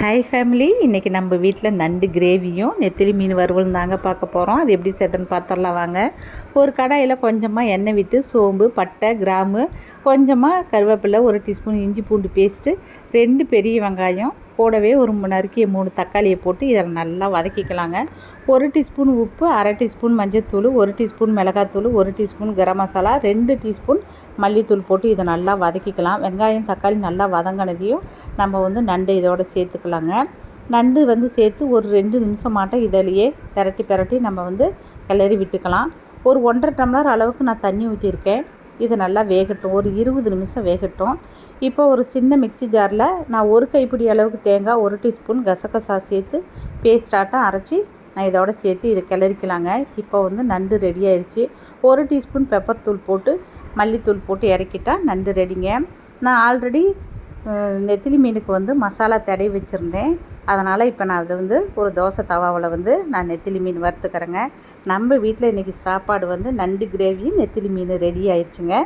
Hi family, இன்றைக்கி நம்ம வீட்டில் நண்டு கிரேவியும் நெத்திலி மீன் வறுவலும் தாங்க பார்க்க போகிறோம். அது எப்படி செய்யறதுன்னு பார்த்துடலாம் வாங்க. ஒரு கடாயில் கொஞ்சமாக எண்ணெய் விட்டு சோம்பு, பட்டை, கிராம்பு, கொஞ்சமாக கருவேப்பிலை, ஒரு டீஸ்பூன் இஞ்சி பூண்டு பேஸ்ட்டு, 2 பெரிய வெங்காயம், கூடவே ஒரு நறுக்கிய 3 தக்காளியை போட்டு இதில் நல்லா வதக்கிக்கலாங்க. 1 டீஸ்பூன் உப்பு, அரை டீஸ்பூன் மஞ்சள்தூள், 1 டீஸ்பூன் மிளகாத்தூள், 1 டீஸ்பூன் கரம் மசாலா, 2 டீஸ்பூன் மல்லித்தூள் போட்டு இதை நல்லா வதக்கிக்கலாம். வெங்காயம் தக்காளி நல்லா வதங்கினதையும் நம்ம நண்டு இதோடு சேர்த்துக்கலாங்க. நண்டு சேர்த்து ஒரு 2 நிமிஷம் மாட்டம் இதிலையே பெரட்டி நம்ம கிளறி விட்டுக்கலாம். ஒரு 1.5 டம்ளர் அளவுக்கு நான் தண்ணி ஊற்றிருக்கேன். இது நல்லா வேகட்டும், ஒரு 20 நிமிஷம் வேகட்டும். இப்போ ஒரு சின்ன மிக்ஸி ஜாரில் நான் ஒரு கைப்பிடி அளவுக்கு தேங்காய், 1 டீஸ்பூன் கசகசா சேர்த்து பேஸ்டாட்டம் அரைச்சி நான் இதோட சேர்த்து இதை கிளறிக்கலாங்க. இப்போ நண்டு ரெடி ஆயிடுச்சு. 1 டீஸ்பூன் பெப்பர் தூள் போட்டு மல்லித்தூள் போட்டு இறக்கிட்டால் நண்டு ரெடிங்க. நான் ஆல்ரெடி நெத்திலி மீனுக்கு மசாலா தடவி வச்சுருந்தேன். அதனால் இப்போ நான் அதை ஒரு தோசை தவாவில் நான் நெத்திலி மீன் வறுத்துக்கிறேங்க. நம்ம வீட்டில் இன்றைக்கி சாப்பாடு நண்டு கிரேவியும் நெத்திலி மீன் ரெடி ஆயிடுச்சுங்க.